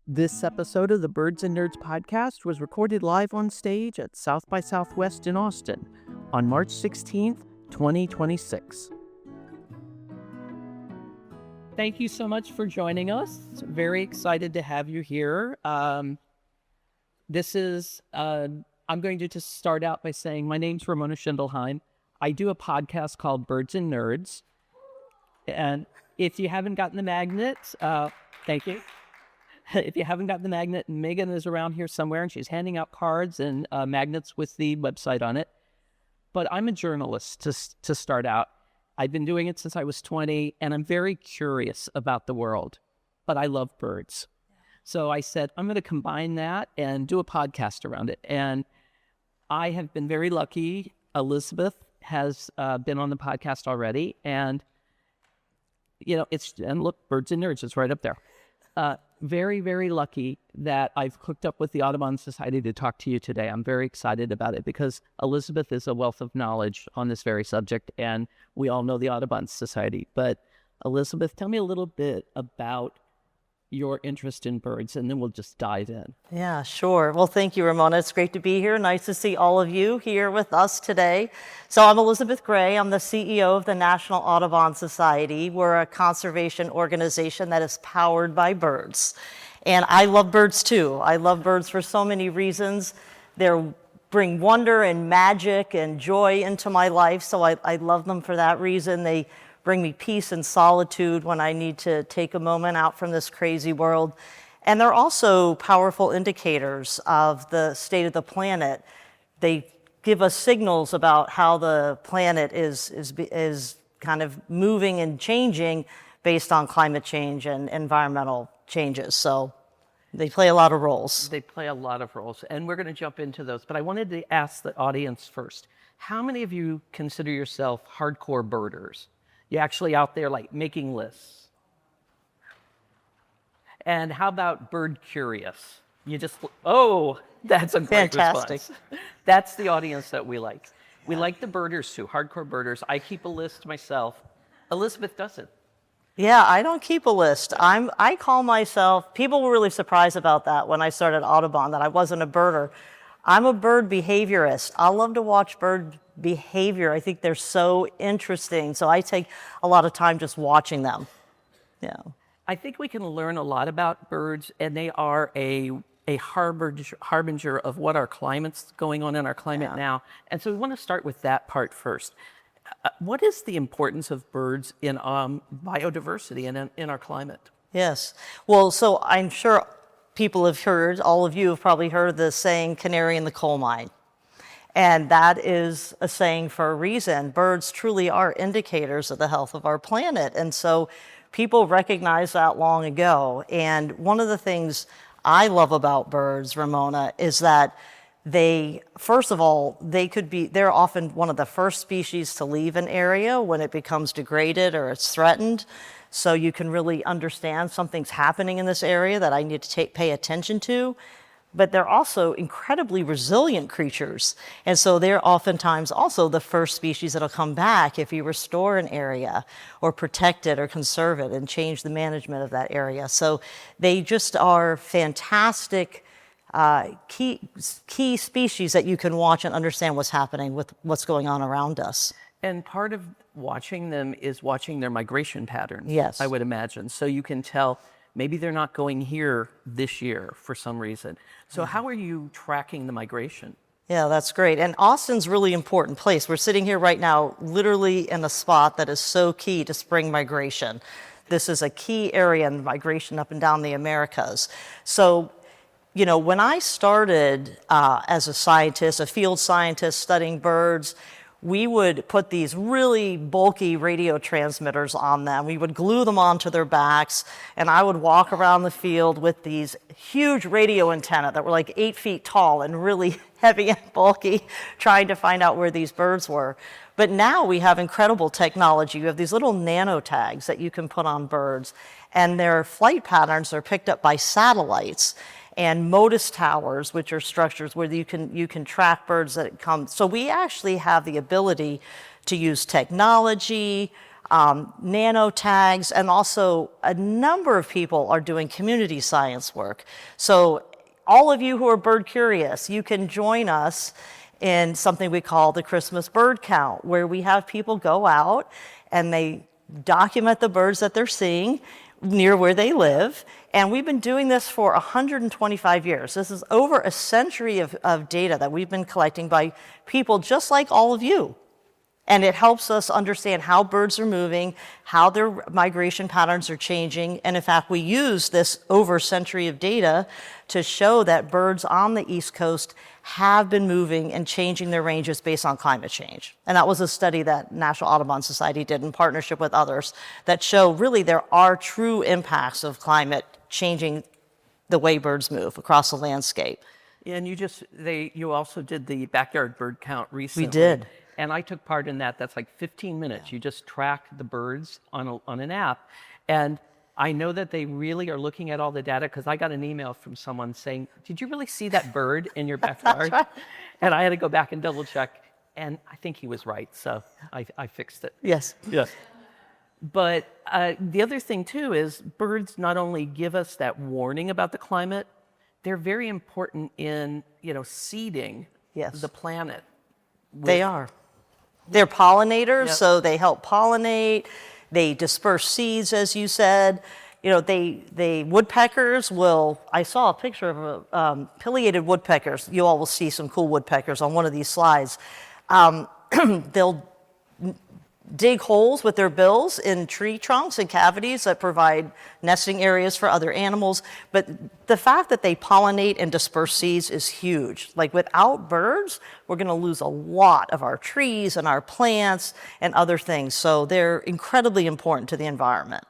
This episode of the Birds and Nerds podcast was recorded live on stage at South by Southwest in Austin on March 16th, 2026. Thank you so much for joining us. Very excited to have you here. I'm going to just start out by saying my name's Ramona Schindelheim. I do a podcast called Birds and Nerds. And if you haven't gotten the magnet, thank you. If you haven't gotten the magnet, Megan is around here somewhere, and she's handing out cards and magnets with the website on it. But I'm a journalist to start out. I've been doing it since I was 20, and I'm very curious about the world. But I love birds. So I said, I'm going to combine that and do a podcast around it. And I have been very lucky. Elizabeth has been on the podcast already. And, and look, Birds and Nerds is right up there. Very, very lucky that I've hooked up with the Audubon Society to talk to you today. I'm very excited about it because Elizabeth is a wealth of knowledge on this very subject, and we all know the Audubon Society. But Elizabeth, tell me a little bit about your interest in birds, and then we'll just dive in. Yeah, sure. Well, thank you, Ramona. It's great to be here. Nice to see all of you here with us today. So I'm Elizabeth Gray. I'm the CEO of the National Audubon Society. We're a conservation organization that is powered by birds. And I love birds too. I love birds for so many reasons. They bring wonder and magic and joy into my life, so I love them for that reason. They bring me peace and solitude when I need to take a moment out from this crazy world. And they're also powerful indicators of the state of the planet. They give us signals about how the planet is kind of moving and changing based on climate change and environmental changes. So they play a lot of roles. They play a lot of roles, and we're going to jump into those. But I wanted to ask the audience first, how many of you consider yourself hardcore birders? You actually out there like making lists? And how about bird curious? You just, that's a great Fantastic. response. That's the audience that we like. We like the birders too, hardcore birders. I keep a list myself. Elizabeth doesn't. Yeah, I don't keep a list. I call myself, people were really surprised about that when I started Audubon, that I wasn't a birder. I'm a bird behaviorist. I love to watch bird behavior. I think they're so interesting. So I take a lot of time just watching them. Yeah. I think we can learn a lot about birds, and they are a harbinger of what our climate's going on in our climate now. And so we want to start with that part first. What is the importance of birds in biodiversity and in our climate? Yes. Well, so I'm sure people have heard, all of you have probably heard the saying, canary in the coal mine. And that is a saying for a reason. Birds truly are indicators of the health of our planet. And so people recognized that long ago. And one of the things I love about birds, Ramona, is that first of all, they're often one of the first species to leave an area when it becomes degraded or it's threatened. So you can really understand something's happening in this area that I need to pay attention to. But they're also incredibly resilient creatures. And so they're oftentimes also the first species that'll come back if you restore an area or protect it or conserve it and change the management of that area. So they just are fantastic key species that you can watch and understand what's happening with what's going on around us. And part of watching them is watching their migration patterns, yes, I would imagine. So you can tell maybe they're not going here this year for some reason. So how are you tracking the migration? Yeah, that's great. And Austin's a really important place. We're sitting here right now, literally in a spot that is so key to spring migration. This is a key area in migration up and down the Americas. So, when I started as a scientist, a field scientist studying birds, we would put these really bulky radio transmitters on them. We would glue them onto their backs, and I would walk around the field with these huge radio antennae that were like 8 feet tall and really heavy and bulky, trying to find out where these birds were. But now we have incredible technology. You have these little nano tags that you can put on birds, and their flight patterns are picked up by satellites. And modus towers, which are structures where you can track birds that come. So we actually have the ability to use technology, nano tags, and also a number of people are doing community science work. So all of you who are bird curious, you can join us in something we call the Christmas bird count, where we have people go out and they document the birds that they're seeing near where they live. And we've been doing this for 125 years. This is over a century of data that we've been collecting by people just like all of you. And it helps us understand how birds are moving, how their migration patterns are changing. And in fact, we use this over a century of data to show that birds on the East Coast have been moving and changing their ranges based on climate change. And that was a study that National Audubon Society did in partnership with others that show really there are true impacts of climate changing the way birds move across the landscape. Yeah, and you also did the backyard bird count recently. We did. And I took part in that. That's like 15 minutes. You just track the birds on an app. And I know that they really are looking at all the data, because I got an email from someone saying, did you really see that bird in your backyard? Right. And I had to go back and double check. And I think he was right. So I fixed it. Yes. Yes. But the other thing, too, is birds not only give us that warning about the climate, they're very important in, seeding the planet. They are. They're pollinators, Yep. so they help pollinate. They disperse seeds, as you said. They woodpeckers will. I saw a picture of pileated woodpeckers. You all will see some cool woodpeckers on one of these slides. They'll dig holes with their bills in tree trunks and cavities that provide nesting areas for other animals. But the fact that they pollinate and disperse seeds is huge. Like, without birds, we're going to lose a lot of our trees and our plants and other things. So they're incredibly important to the environment.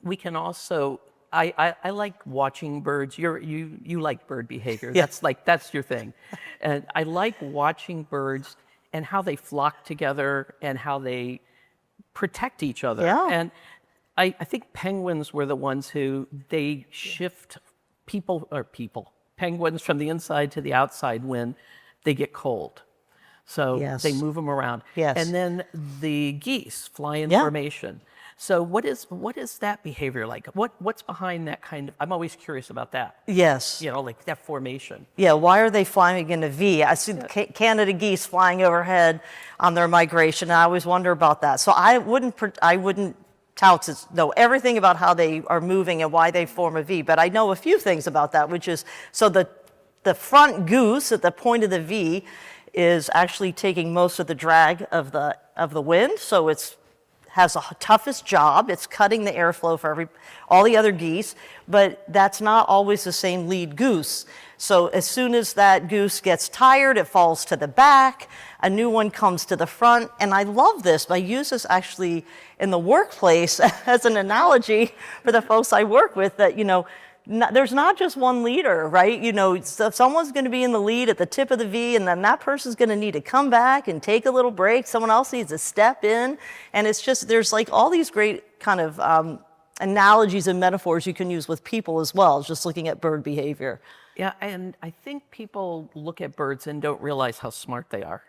We can also, I like watching birds. You like bird behavior. Yeah. That's your thing. And I like watching birds and how they flock together and how they protect each other. Yeah. And I think penguins were the ones who they shift penguins from the inside to the outside when they get cold. So Yes. they move them around. Yes. And then the geese fly in Yeah. formation. So what is that behavior like? What's behind that kind of? I'm always curious about that. Yes. Like that formation. Yeah, why are they flying in a V? I see the Canada geese flying overhead on their migration, and I always wonder about that. So I wouldn't tout to know everything about how they are moving and why they form a V, but I know a few things about that, which is, so the front goose at the point of the V is actually taking most of the drag of the wind, so it's has the toughest job. It's cutting the airflow for all the other geese, but that's not always the same lead goose. So as soon as that goose gets tired, it falls to the back, a new one comes to the front, and I love this. I use this actually in the workplace as an analogy for the folks I work with, that, there's not just one leader, right? So someone's going to be in the lead at the tip of the V, and then that person's going to need to come back and take a little break. Someone else needs to step in. And it's just, there's like all these great kind of analogies and metaphors you can use with people as well, just looking at bird behavior. Yeah, and I think people look at birds and don't realize how smart they are.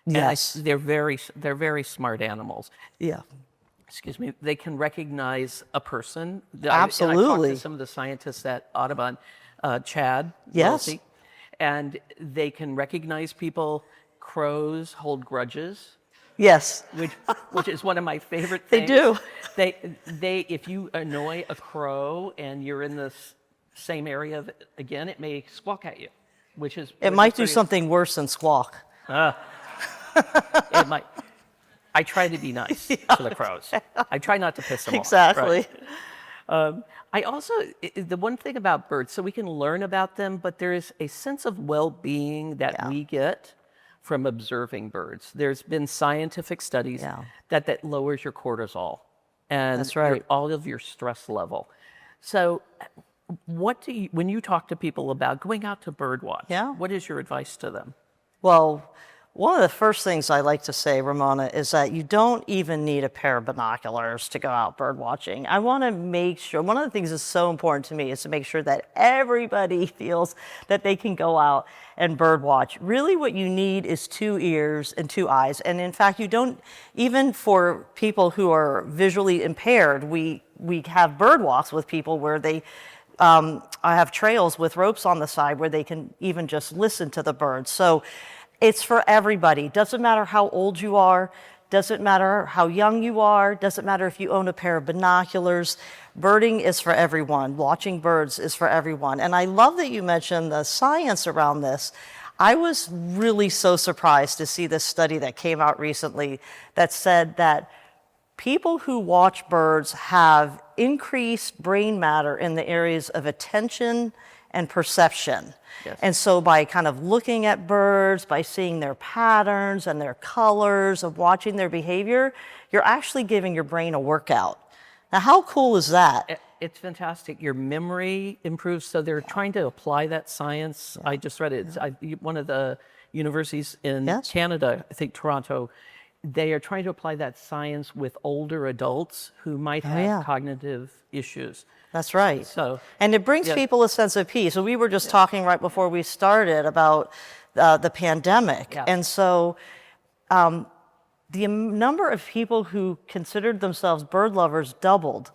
Yes. And they're very smart animals. Yeah. Excuse me, they can recognize a person. Absolutely. I talked to some of the scientists at Audubon, Chad, Yes. Wilsey, and they can recognize people. Crows hold grudges, Yes. which is one of my favorite things. They do. They if you annoy a crow and you're in the same area again, it may squawk at you, It might do something worse than squawk. It might. I try to be nice to the crows. I try not to piss them Exactly. off. Right? I also, the one thing about birds, so we can learn about them, but there is a sense of well-being that we get from observing birds. There's been scientific studies that lowers your cortisol and That's right. all of your stress level. So when you talk to people about going out to birdwatch, what is your advice to them? Well, One of the first things I like to say, Ramona, is that you don't even need a pair of binoculars to go out bird watching. I want to make sure, one of the things that's so important to me is to make sure that everybody feels that they can go out and bird watch. Really what you need is 2 ears and 2 eyes. And in fact, you don't, even for people who are visually impaired, we have bird walks with people where they, I have trails with ropes on the side where they can even just listen to the birds. So it's for everybody. Doesn't matter how old you are, doesn't matter how young you are, doesn't matter if you own a pair of binoculars. Birding is for everyone. Watching birds is for everyone. And I love that you mentioned the science around this. I was really so surprised to see this study that came out recently that said that people who watch birds have increased brain matter in the areas of attention and perception. Yes. And so by kind of looking at birds, by seeing their patterns and their colors, of watching their behavior, you're actually giving your brain a workout. Now, how cool is that? It's fantastic. Your memory improves. So they're trying to apply that science. I just read it. It's one of the universities in Canada, I think Toronto, they are trying to apply that science with older adults who might have cognitive issues. That's right. So, and it brings people a sense of peace. So we were just talking right before we started about the pandemic. Yeah. And so the number of people who considered themselves bird lovers doubled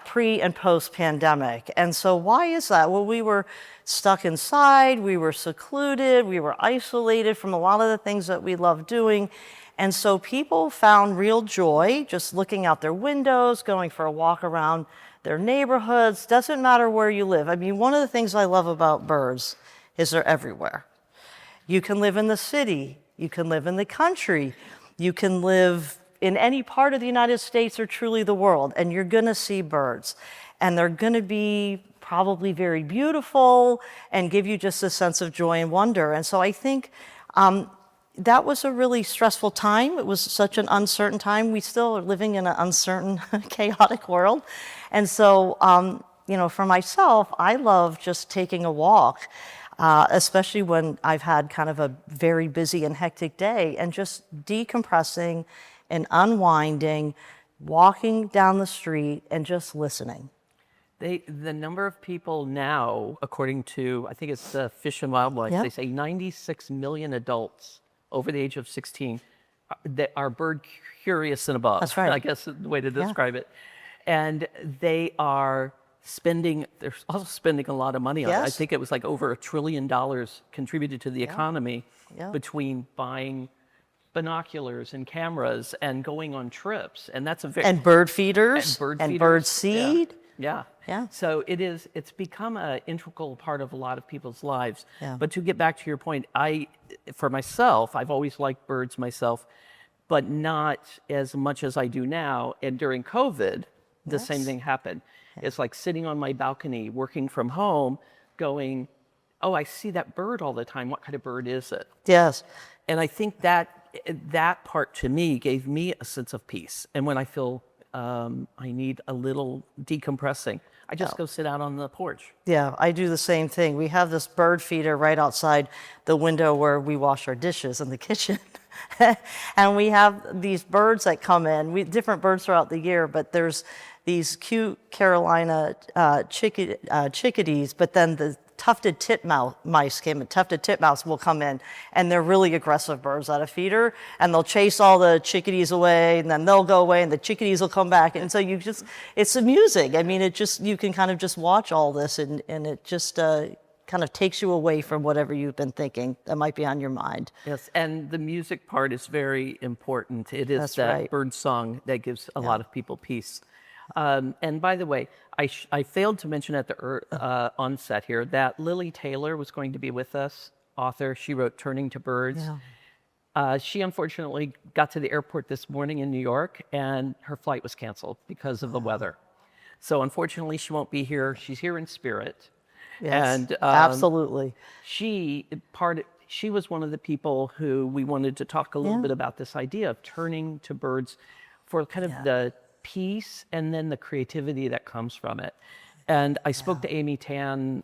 pre and post pandemic. And so why is that? Well, we were stuck inside, we were secluded, we were isolated from a lot of the things that we love doing. And so people found real joy just looking out their windows, going for a walk around their neighborhoods. Doesn't matter where you live. I mean, one of the things I love about birds is they're everywhere. You can live in the city, you can live in the country, you can live in any part of the United States or truly the world, and you're gonna see birds. And they're gonna be probably very beautiful and give you just a sense of joy and wonder. And so I think that was a really stressful time. It was such an uncertain time. We still are living in an uncertain, chaotic world. And so, you know, for myself, I love just taking a walk, especially when I've had kind of a very busy and hectic day, and just decompressing and unwinding, walking down the street and just listening. The number of people now, according to, I think it's the Fish and Wildlife, they say 96 million adults over the age of 16 that are bird curious and above. That's right. I guess is the way to describe it. And they're also spending a lot of money on it. I think it was like over $1 trillion contributed to the economy between buying binoculars and cameras and going on trips. And that's a very... And bird feeders. And bird seed. Yeah. So it's become an integral part of a lot of people's lives. Yeah. But to get back to your point, for myself, I've always liked birds myself, but not as much as I do now. And during COVID, the same thing happened. It's like sitting on my balcony, working from home, going, oh, I see that bird all the time. What kind of bird is it? Yes. And I think that part to me gave me a sense of peace. And when I feel I need a little decompressing, I just go sit out on the porch. Yeah, I do the same thing. We have this bird feeder right outside the window where we wash our dishes in the kitchen. And we have these birds that come in, different birds throughout the year, but there's these cute Carolina chickadees, but then the tufted titmouse will come in, and they're really aggressive birds at a feeder, and they'll chase all the chickadees away, and then they'll go away, and the chickadees will come back, and so it's amusing. I mean, you can kind of just watch all this, and it just kind of takes you away from whatever you've been thinking that might be on your mind. Yes, and the music part is very important. It is that bird song that gives a lot of people peace. And by the way, I failed to mention at the onset here that Lily Taylor was going to be with us, author. She wrote Turning to Birds. Yeah. She unfortunately got to the airport this morning in New York, and her flight was canceled because of the weather. So unfortunately, she won't be here. She's here in spirit. Yes, and absolutely. She was one of the people who we wanted to talk a little bit about this idea of turning to birds for kind of the peace and then the creativity that comes from it. And I spoke to Amy Tan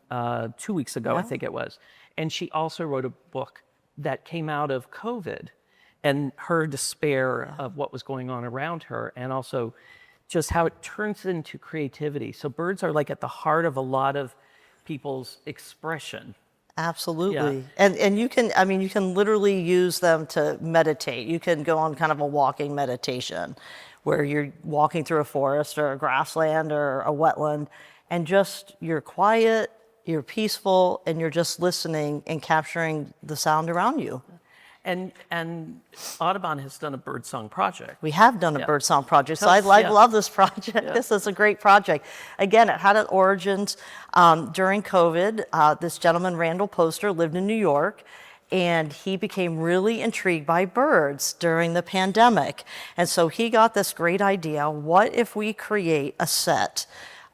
2 weeks ago, I think it was, and she also wrote a book that came out of COVID and her despair of what was going on around her, and also just how it turns into creativity. So birds are like at the heart of a lot of people's expression. Absolutely. And you can, I mean, you can literally use them to meditate. You can go on kind of a walking meditation where you're walking through a forest or a grassland or a wetland, and just you're quiet, you're peaceful, and you're just listening and capturing the sound around you. And Audubon has done a birdsong project. We have done a birdsong project, so Tell I us, love this project. This is a great project. Again, it had its origins during COVID. This gentleman, Randall Poster, lived in New York, and he became really intrigued by birds during the pandemic. And so he got this great idea: what if we create a set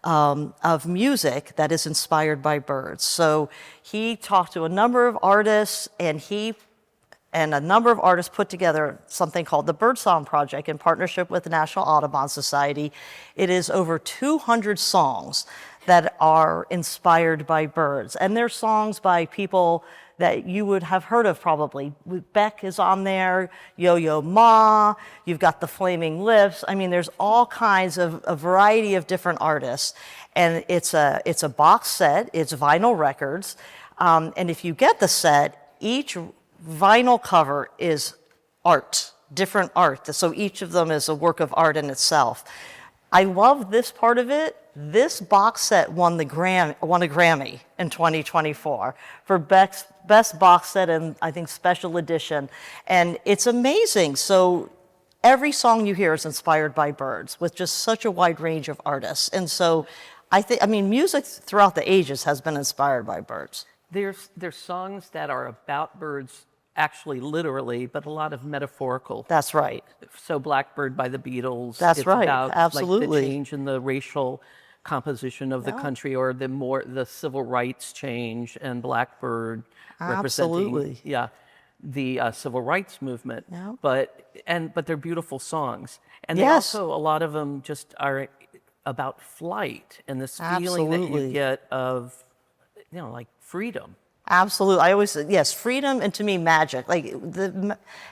of music that is inspired by birds? So he talked to a number of artists, and a number of artists put together something called the Birdsong Project in partnership with the National Audubon Society. It is over 200 songs that are inspired by birds. And they're songs by people that you would have heard of probably. Beck is on there, Yo-Yo Ma, you've got the Flaming Lips. I mean, there's all kinds of a variety of different artists. And it's a box set, it's vinyl records. And if you get the set, each vinyl cover is art, different art. So each of them is a work of art in itself. I love this part of it. This box set won a Grammy in 2024 for best box set and I think special edition. And it's amazing. So every song you hear is inspired by birds with just such a wide range of artists. And so I mean, music throughout the ages has been inspired by birds. There's songs that are about birds, actually literally, but a lot of metaphorical. That's right. So Blackbird by the Beatles. That's right. About, Absolutely. like, the change in the racial composition of the country, or the civil rights change, and Blackbird representing the civil rights movement. Yeah. But they're beautiful songs, and they Yes. also, a lot of them just are about flight and this feeling that you Absolutely. get of, like freedom. Absolutely. I always say, yes, freedom, and to me, magic. Like,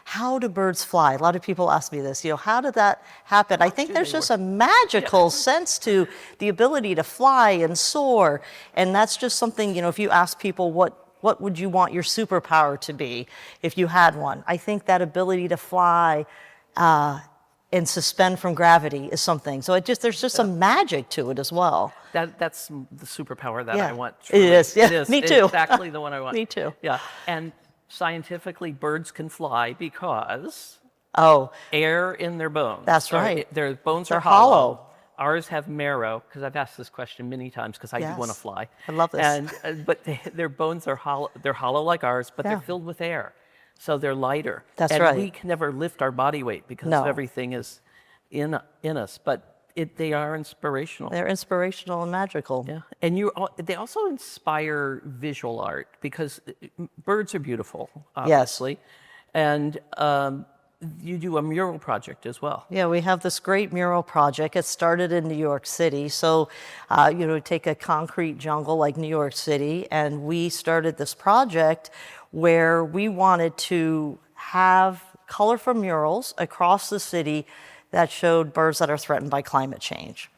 how do birds fly? A lot of people ask me this, how did that happen? I think there's just a magical sense to the ability to fly and soar. And that's just something, if you ask people what would you want your superpower to be if you had one? I think that ability to fly and suspend from gravity is something. So there's just some magic to it as well. That's the superpower that I want. It is. Yeah, It is. Me too. Exactly the one I want. Me too. Yeah. And scientifically, birds can fly because air in their bones. That's right. Their bones They're are hollow. hollow. Ours have marrow, because I've asked this question many times because I do want to fly. I love this. And but their bones are hollow. They're hollow like ours, but they're filled with air, so they're lighter. That's and right. We can never lift our body weight because everything is in us, but they are inspirational. They're inspirational and magical. Yeah, and they also inspire visual art, because birds are beautiful, obviously. And you do a mural project as well. Yeah, we have this great mural project. It started in New York City. So, take a concrete jungle like New York City, and we started this project where we wanted to have colorful murals across the city that showed birds that are threatened by climate change.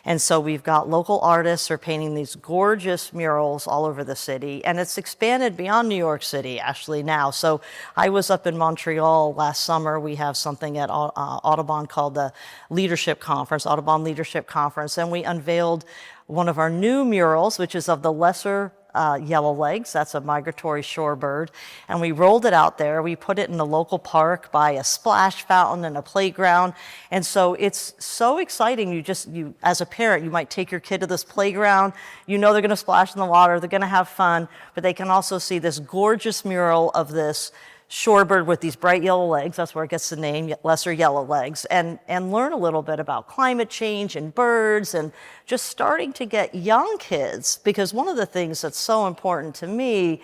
And so we've got local artists are painting these gorgeous murals all over the city, and it's expanded beyond New York City actually now. So I was up in Montreal last summer. We have something at Audubon called the Leadership Conference, Audubon Leadership Conference, and we unveiled one of our new murals, which is of the lesser yellowlegs. That's a migratory shorebird. And we rolled it out there. We put it in the local park by a splash fountain and a playground. And so it's so exciting. You as a parent, you might take your kid to this playground. They're going to splash in the water. They're going to have fun. But they can also see this gorgeous mural of this shorebird with these bright yellow legs. That's where it gets the name, lesser yellow legs, and learn a little bit about climate change and birds, and just starting to get young kids, because one of the things that's so important to me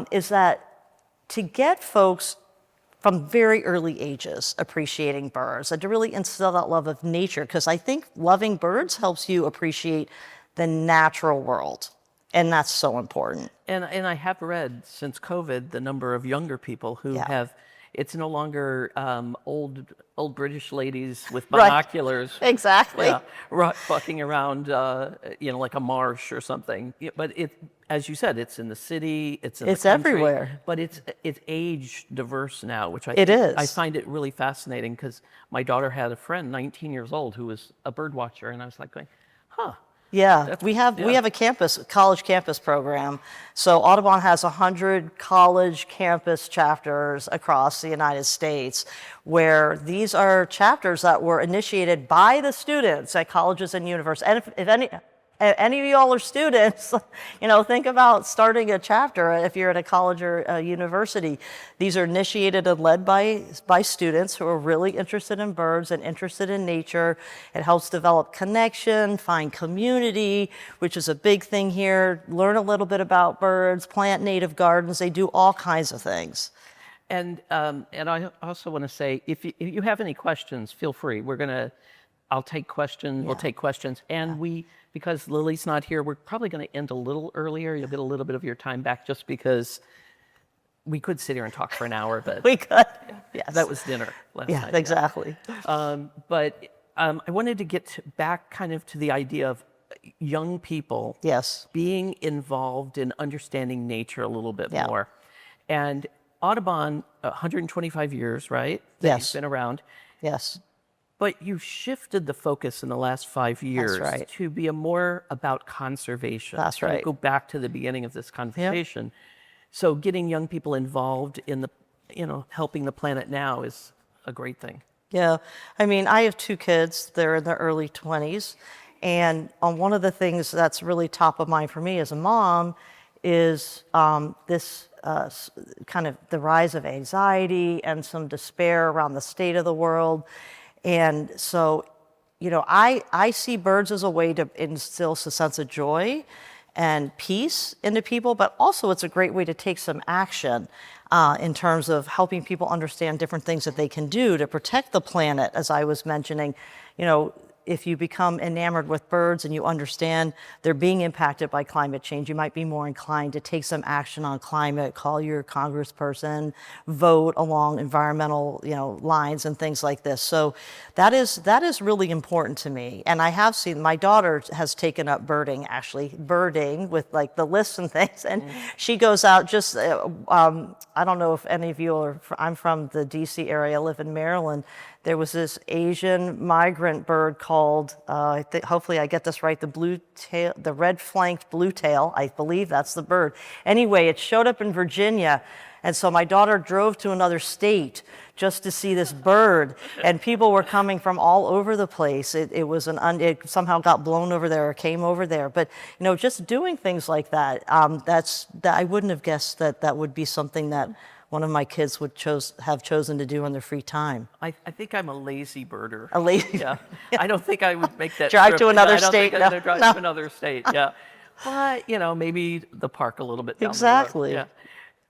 is that to get folks from very early ages appreciating birds, and to really instill that love of nature, because I think loving birds helps you appreciate the natural world. And that's so important. And I have read since COVID the number of younger people who Yeah. have. It's no longer old British ladies with Right. binoculars, Exactly. yeah, walking around, like a marsh or something. Yeah, but as you said, it's in the city, it's in the It's country, everywhere. but it's age diverse now, which It is. I find it really fascinating because my daughter had a friend, 19 years old, who was a bird watcher, and I was like going, huh. Yeah, we have a college campus program. So Audubon has 100 college campus chapters across the United States, where these are chapters that were initiated by the students at colleges and universities. And if any of y'all are students, think about starting a chapter if you're at a college or a university. These are initiated and led by students who are really interested in birds and interested in nature. It helps develop connection, find community, which is a big thing here. Learn a little bit about birds, plant native gardens. They do all kinds of things. And I also want to say, if you have any questions, feel free. I'll take questions. Yeah. We'll take questions, and because Lily's not here, we're probably going to end a little earlier. You'll get a little bit of your time back, just because we could sit here and talk for an hour, but we could. Yes, that was dinner last night. Yeah, exactly. But I wanted to get back kind of to the idea of young people. Yes. Being involved in understanding nature a little bit Yeah. more, and Audubon, 125 years, right? Yes. You've been around. Yes. But you shifted the focus in the last 5 years to be more about conservation. That's right. Go back to the beginning of this conversation. Yep. So getting young people involved in helping the planet now is a great thing. Yeah. I mean, I have 2 kids. They're in their early 20s. And one of the things that's really top of mind for me as a mom is this kind of the rise of anxiety and some despair around the state of the world. And so, I see birds as a way to instill a sense of joy and peace into people, but also it's a great way to take some action in terms of helping people understand different things that they can do to protect the planet. As I was mentioning, if you become enamored with birds and you understand they're being impacted by climate change, you might be more inclined to take some action on climate, call your congressperson, vote along environmental, lines and things like this. So that is really important to me. And I have seen, my daughter has taken up birding with like the lists and things. And she goes out just, I don't know if any of you I'm from the DC area, I live in Maryland. There was this Asian migrant bird called, hopefully I get this right, the red-flanked bluetail. I believe that's the bird. Anyway, it showed up in Virginia, and so my daughter drove to another state just to see this bird, and people were coming from all over the place. It somehow got blown over there or came over there. But just doing things like that, I wouldn't have guessed that would be something that one of my kids would have chosen to do in their free time. I think I'm a lazy birder. A lazy? Yeah. I don't think I would make that drive trip. to another I don't state. Think I'm drive to another state. Yeah. But maybe the park a little bit down exactly. the road.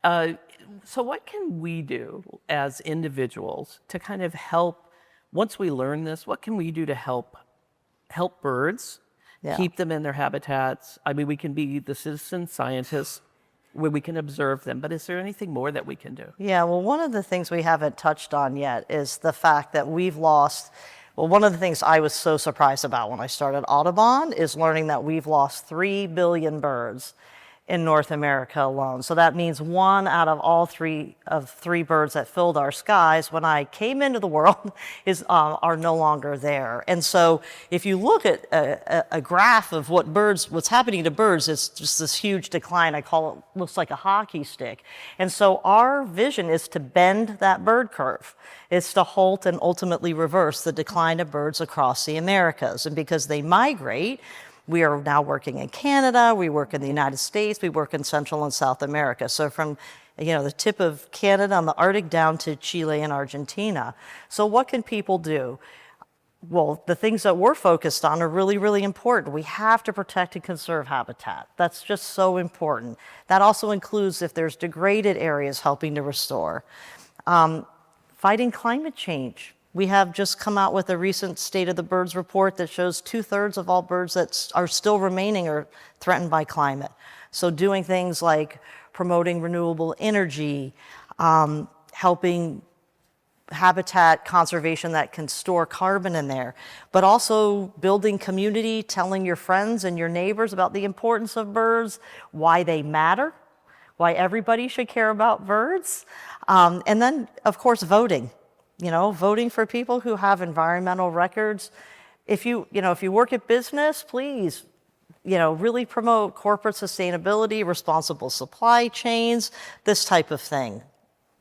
Yeah. So what can we do as individuals to kind of help? Once we learn this, what can we do to help birds, keep them in their habitats? I mean, we can be the citizen scientists, where we can observe them, but is there anything more that we can do? Yeah, well, one of the things we haven't touched on yet is the fact that one of the things I was so surprised about when I started Audubon is learning that we've lost 3 billion birds in North America alone. So that means 1 out of all 3 birds that filled our skies when I came into the world are no longer there. And so if you look at a graph of what's happening to birds, it's just this huge decline. I call it, looks like a hockey stick. And so our vision is to bend that bird curve. It's to halt and ultimately reverse the decline of birds across the Americas. And because they migrate, we are now working in Canada, we work in the United States, we work in Central and South America. So from the tip of Canada on the Arctic down to Chile and Argentina. So what can people do? Well, the things that we're focused on are really, really important. We have to protect and conserve habitat. That's just so important. That also includes if there's degraded areas, helping to restore. Fighting climate change. We have just come out with a recent State of the Birds report that shows 2/3 of all birds that are still remaining are threatened by climate. So doing things like promoting renewable energy, helping habitat conservation that can store carbon in there, but also building community, telling your friends and your neighbors about the importance of birds, why they matter, why everybody should care about birds. And then, of course, voting. Voting for people who have environmental records. If you work at business, please, really promote corporate sustainability, responsible supply chains, this type of thing.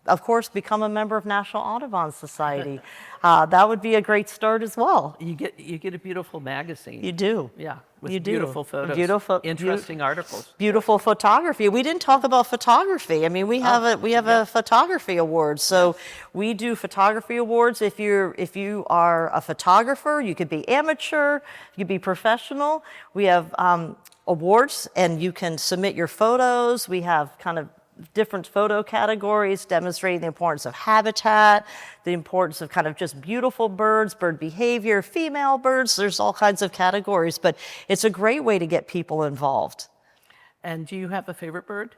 Of course, become a member of National Audubon Society. That would be a great start as well. You get a beautiful magazine. You do. Yeah, with You do. beautiful photos, interesting articles. Beautiful photography. We didn't talk about photography. I mean, we have a photography award. So we do photography awards. If you are a photographer, you could be amateur, you could be professional. We have awards, and you can submit your photos. We have kind of different photo categories demonstrating the importance of habitat, the importance of kind of just beautiful birds, bird behavior, female birds. There's all kinds of categories, but it's a great way to get people involved. And do you have a favorite bird?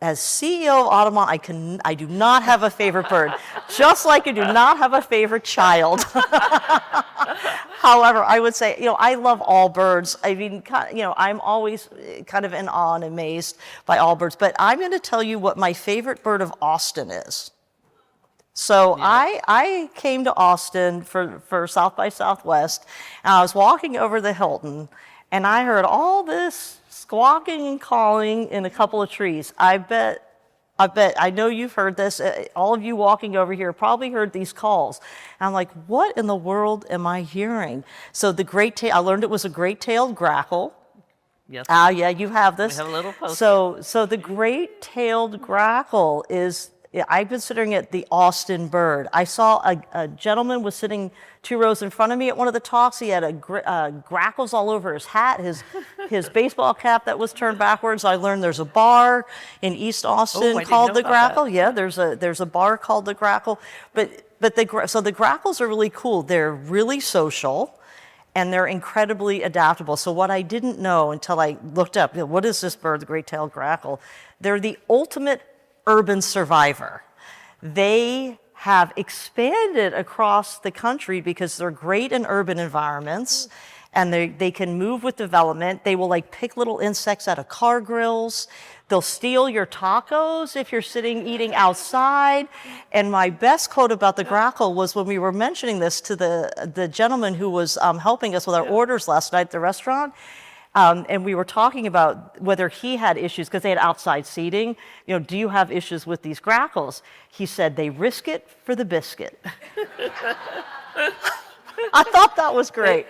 As CEO of Audubon, I do not have a favorite bird, just like I do not have a favorite child. However, I would say, I love all birds. I mean, I'm always kind of in awe and amazed by all birds. But I'm going to tell you what my favorite bird of Austin is. So yeah. I came to Austin for South by Southwest, and I was walking over the Hilton, and I heard all this squawking and calling in a couple of trees. I know you've heard this. All of you walking over here probably heard these calls. And I'm like, what in the world am I hearing? So I learned it was a great-tailed grackle. Yes. Yeah, you have this. We have a little poster. So the great-tailed grackle is, I'm considering it the Austin bird. I saw a gentleman was sitting 2 rows in front of me at one of the talks. He had grackles all over his hat, his baseball cap that was turned backwards. I learned there's a bar in East Austin called the Grackle. That. Yeah, there's a bar called the Grackle. So the grackles are really cool. They're really social, and they're incredibly adaptable. So what I didn't know until I looked up, what is this bird, the great-tailed grackle? They're the ultimate urban survivor. They have expanded across the country because they're great in urban environments, and they can move with development. They will pick little insects out of car grills. They'll steal your tacos if you're sitting eating outside. And my best quote about the grackle was when we were mentioning this to the gentleman who was helping us with our orders last night at the restaurant. And we were talking about whether he had issues, because they had outside seating. Do you have issues with these grackles? He said, they risk it for the biscuit. I thought that was great.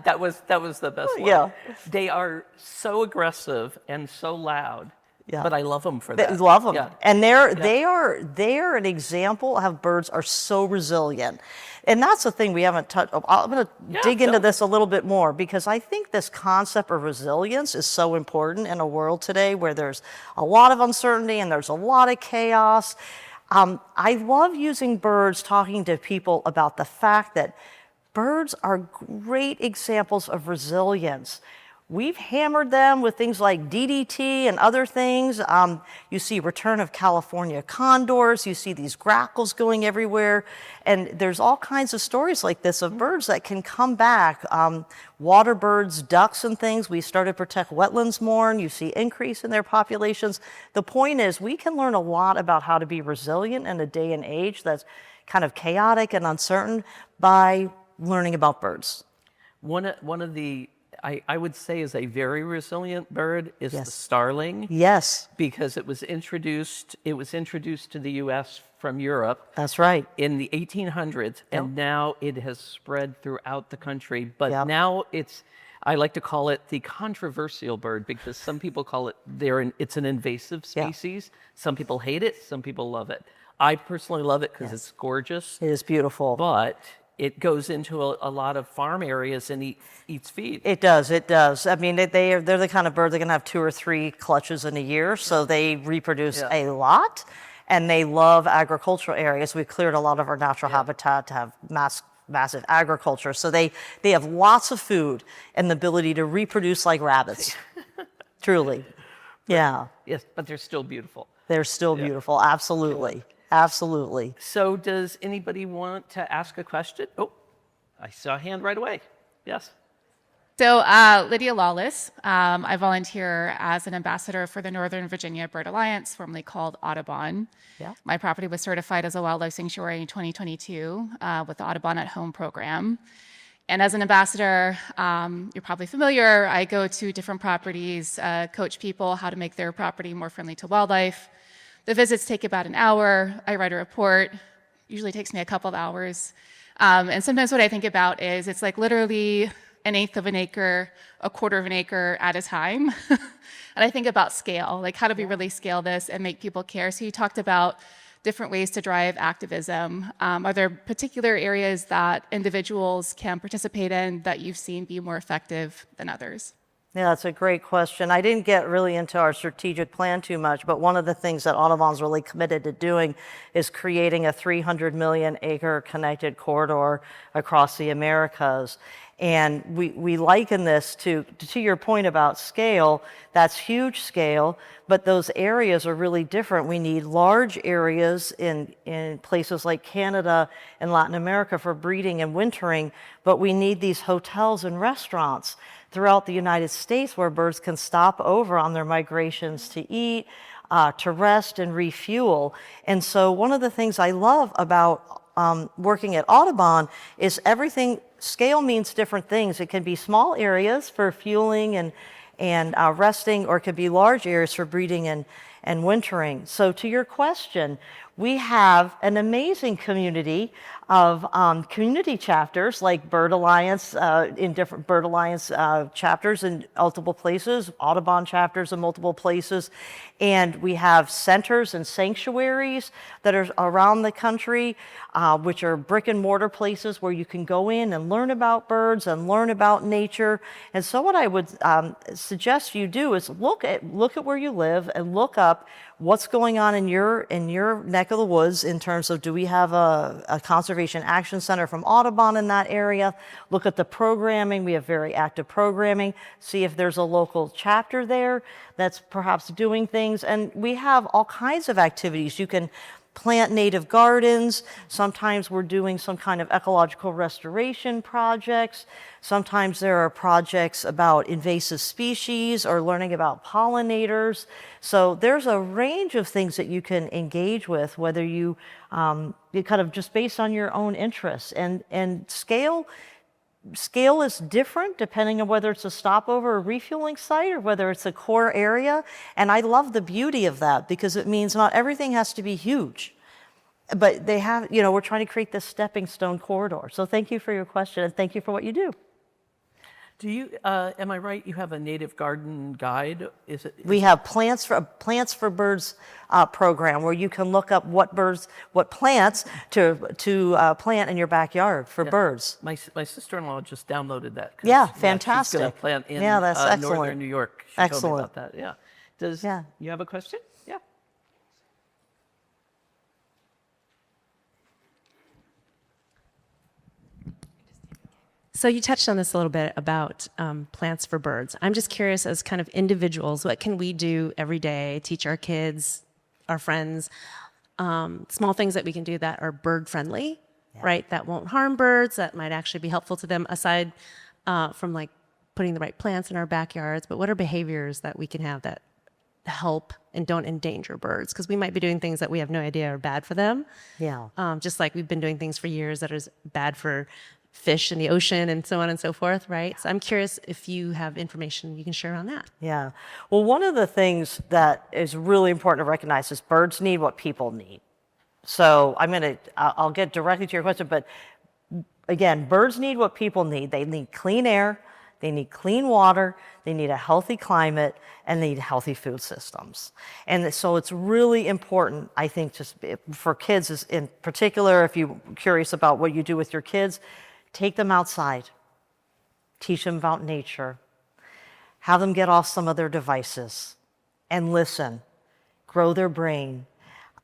That was the best one. Yeah. They are so aggressive and so loud. Yeah. But I love them for that. I love them. Yeah. And they are an example of how birds are so resilient. And that's the thing we haven't touched. I'm going to dig into this a little bit more, because I think this concept of resilience is so important in a world today where there's a lot of uncertainty and there's a lot of chaos. I love using birds, talking to people about the fact that birds are great examples of resilience. We've hammered them with things like DDT and other things. You see return of California condors. You see these grackles going everywhere. And there's all kinds of stories like this of birds that can come back. Water birds, ducks and things. We started to protect wetlands more, and you see increase in their populations. The point is, we can learn a lot about how to be resilient in a day and age that's kind of chaotic and uncertain by learning about birds. One of the I would say is a very resilient bird is the starling. Yes. Because it was introduced to the U.S. from Europe. That's right. In the 1800s, and now it has spread throughout the country. But now I like to call it the controversial bird, because some people call it it's an invasive species. Some people hate it, some people love it. I personally love it because it's gorgeous. It is beautiful. But it goes into a lot of farm areas and eats feed. It does. I mean, they're the kind of bird that can have 2 or 3 clutches in a year, so they reproduce a lot. and they love agricultural areas. We've cleared a lot of our natural habitat to have massive agriculture. So they have lots of food and the ability to reproduce like rabbits. Truly. Yeah. Yes, but they're still beautiful. They're still beautiful. Absolutely. Absolutely. So does anybody want to ask a question? Oh, I saw a hand right away. Yes. So Lydia Lawless, I volunteer as an ambassador for the Northern Virginia Bird Alliance, formerly called Audubon. Yeah. My property was certified as a wildlife sanctuary in 2022 with the Audubon at Home program. And as an ambassador, you're probably familiar, I go to different properties, coach people how to make their property more friendly to wildlife. The visits take about an hour. I write a report. Usually takes me a couple of hours. And sometimes what I think about is it's like literally an eighth of an acre, a quarter of an acre at a time. And I think about scale, like how do we really scale this and make people care? So you talked about different ways to drive activism. Are there particular areas that individuals can participate in that you've seen be more effective than others? Yeah, that's a great question. I didn't get really into our strategic plan too much, but one of the things that Audubon's really committed to doing is creating a 300 million acre connected corridor across the Americas. And we liken this to your point about scale, that's huge scale, but those areas are really different. We need large areas in places like Canada and Latin America for breeding and wintering, but we need these hotels and restaurants throughout the United States where birds can stop over on their migrations to eat, to rest and refuel. And so one of the things I love about working at Audubon is everything, scale means different things. It can be small areas for fueling and resting, or it could be large areas for breeding and wintering. So to your question, we have an amazing community of community chapters like Bird Alliance, in different Bird Alliance chapters in multiple places, Audubon chapters in multiple places. And we have centers and sanctuaries that are around the country, which are brick and mortar places where you can go in and learn about birds and learn about nature. And so what I would suggest you do is look at where you live and look up what's going on in your neck of the woods in terms of, do we have a conservation action center from Audubon in that area? Look at the programming. We have very active programming. See if there's a local chapter there that's perhaps doing things. And we have all kinds of activities. You can plant native gardens. Sometimes we're doing some kind of ecological restoration projects. Sometimes there are projects about invasive species or learning about pollinators. So there's a range of things that you can engage with, whether you kind of just based on your own interests. And scale is different depending on whether it's a stopover or refueling site or whether it's a core area. And I love the beauty of that because it means not everything has to be huge. But they have, we're trying to create this stepping stone corridor. So thank you for your question and thank you for what you do. Do you, am I right, you have a native garden guide? We have Plants for Birds program where you can look up what plants to plant in your backyard for birds. My sister-in-law just downloaded that. Yeah, fantastic. She's going to plant in that's excellent. northern New York. She told me about that. Yeah. Does you have a question? Yeah. So you touched on this a little bit about plants for birds. I'm just curious, as kind of individuals, what can we do every day, teach our kids, our friends, small things that we can do that are bird friendly, right? That won't harm birds, that might actually be helpful to them, aside from like putting the right plants in our backyards. But what are behaviors that we can have that help and don't endanger birds? Because we might be doing things that we have no idea are bad for them. Yeah. Just like we've been doing things for years that is bad for fish in the ocean and so on and so forth, right? So I'm curious if you have information you can share on that. Yeah. Well, one of the things that is really important to recognize is birds need what people need. So I'll get directly to your question, but again, birds need what people need. They need clean air, they need clean water, they need a healthy climate, and they need healthy food systems. And so it's really important, I think, just for kids in particular, if you're curious about what you do with your kids, take them outside, teach them about nature, have them get off some of their devices and listen, grow their brain.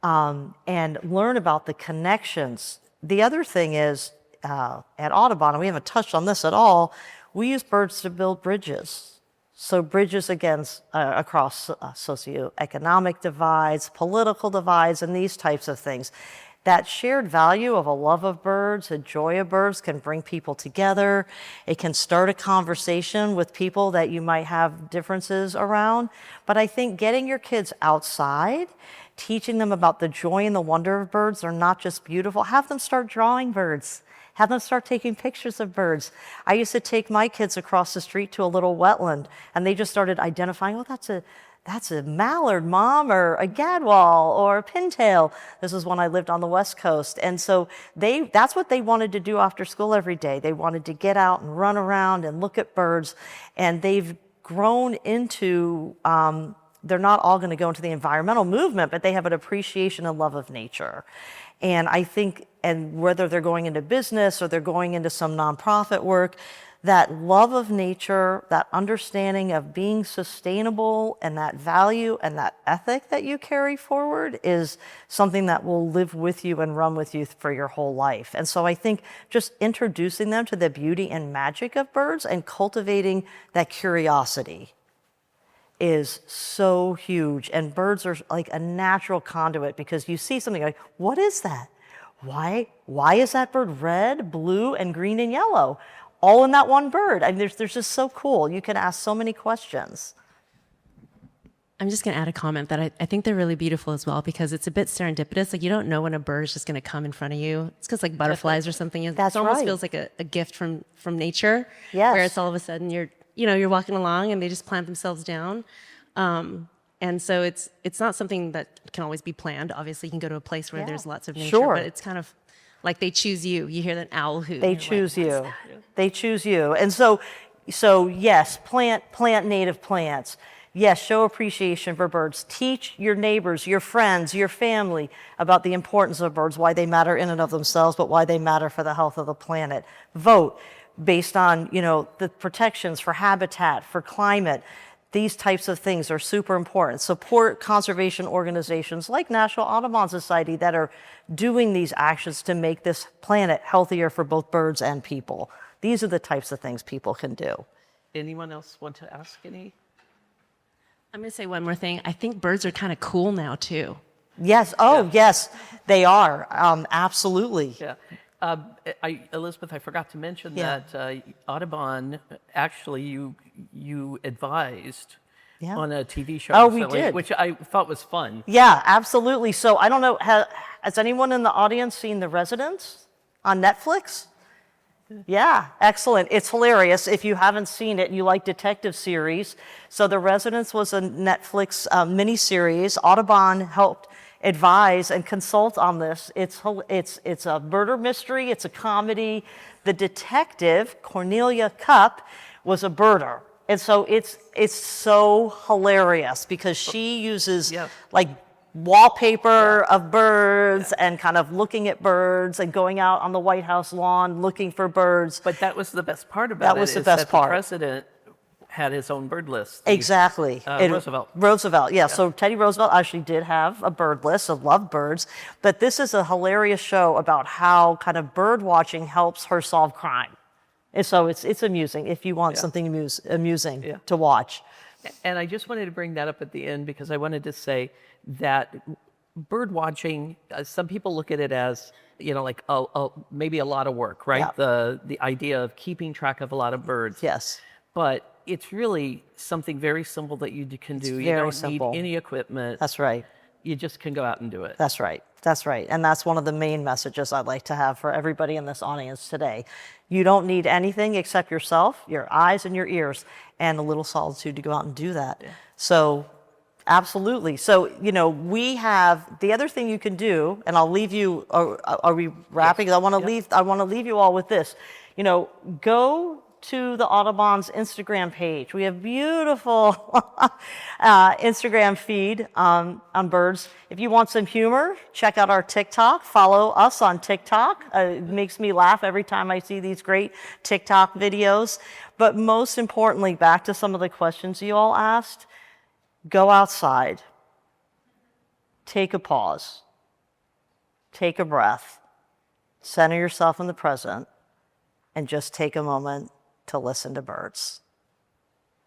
and learn about the connections. The other thing is, at Audubon, and we haven't touched on this at all, we use birds to build bridges. So bridges against, across socioeconomic divides, political divides, and these types of things. That shared value of a love of birds, a joy of birds can bring people together. It can start a conversation with people that you might have differences around. But I think getting your kids outside, teaching them about the joy and the wonder of birds, they're not just beautiful. Have them start drawing birds. Have them start taking pictures of birds. I used to take my kids across the street to a little wetland, and they just started identifying, oh, that's a mallard, Mom, or a gadwall, or a pintail. This is when I lived on the West Coast. And so that's what they wanted to do after school every day. They wanted to get out and run around and look at birds. And they've grown into, they're not all going to go into the environmental movement, but they have an appreciation and love of nature. And I think, and whether they're going into business or they're going into some nonprofit work, that love of nature, that understanding of being sustainable, and that value and that ethic that you carry forward is something that will live with you and run with you for your whole life. And so I think just introducing them to the beauty and magic of birds and cultivating that curiosity is so huge. And birds are like a natural conduit, because you see something like, what is that? Why is that bird red, blue, and green and yellow? All in that one bird. I mean, they're just so cool. You can ask so many questions. I'm just going to add a comment that I think they're really beautiful as well, because it's a bit serendipitous. Like, you don't know when a bird is just going to come in front of you. It's because like butterflies or something. It almost feels like a gift from nature. Yes. Where it's all of a sudden you're walking along and they just plant themselves down. And so it's not something that can always be planned. Obviously, you can go to a place where there's lots of nature, sure. but it's kind of like they choose you. You hear that owl hoot. They choose you. They choose you. And so yes, plant native plants. Yes, show appreciation for birds. Teach your neighbors, your friends, your family about the importance of birds, why they matter in and of themselves, but why they matter for the health of the planet. Vote based on, the protections for habitat, for climate. These types of things are super important. Support conservation organizations like National Audubon Society that are doing these actions to make this planet healthier for both birds and people. These are the types of things people can do. Anyone else want to ask any? I'm going to say one more thing. I think birds are kind of cool now, too. Yes. Oh, yes, they are. Absolutely. Yeah. Elizabeth, I forgot to mention that Audubon, actually, you advised on a TV show. Oh, we did. Which I thought was fun. Yeah, absolutely. So I don't know, has anyone in the audience seen The Residence on Netflix? Yeah, excellent. It's hilarious. If you haven't seen it and you like detective series. So The Residence was a Netflix miniseries. Audubon helped advise and consult on this. It's a murder mystery. It's a comedy. The detective, Cornelia Cupp, was a birder. And so it's so hilarious because she uses like wallpaper of birds and kind of looking at birds and going out on the White House lawn looking for birds. But that was the best part about it. That was the best part. The president had his own bird list. Exactly. Roosevelt. Yeah. So Teddy Roosevelt actually did have a bird list of loved birds. But this is a hilarious show about how kind of bird watching helps her solve crime. And so it's amusing if you want something amusing to watch. And I just wanted to bring that up at the end because I wanted to say that bird watching, some people look at it as, like maybe a lot of work, right? Yeah. The idea of keeping track of a lot of birds. Yes. But it's really something very simple that you can do. You don't need any equipment. That's right. You just can go out and do it. That's right. That's right. And that's one of the main messages I'd like to have for everybody in this audience today. You don't need anything except yourself, your eyes and your ears, and a little solitude to go out and do that. Yeah. So absolutely. So, we have the other thing you can do, and I'll leave you, are we wrapping? Yes. I want to leave you all with this. Go to the Audubon's Instagram page. We have beautiful Instagram feed on birds. If you want some humor, check out our TikTok. Follow us on TikTok. It makes me laugh every time I see these great TikTok videos. But most importantly, back to some of the questions you all asked, go outside. Take a pause. take a breath, center yourself in the present, and just take a moment to listen to birds.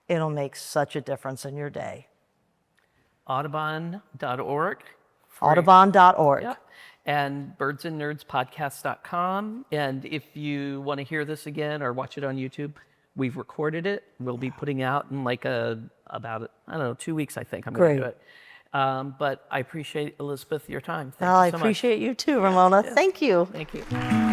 It'll make such a difference in your day. Audubon.org. Audubon.org. Yeah. And birdsandnerdspodcast.com. And if you want to hear this again or watch it on YouTube, we've recorded it. We'll be putting out in like about, I don't know, 2 weeks, I think I'm going to do it. But I appreciate, Elizabeth, your time. Thank you so much. I appreciate you too, Ramona. Thank you. Thank you.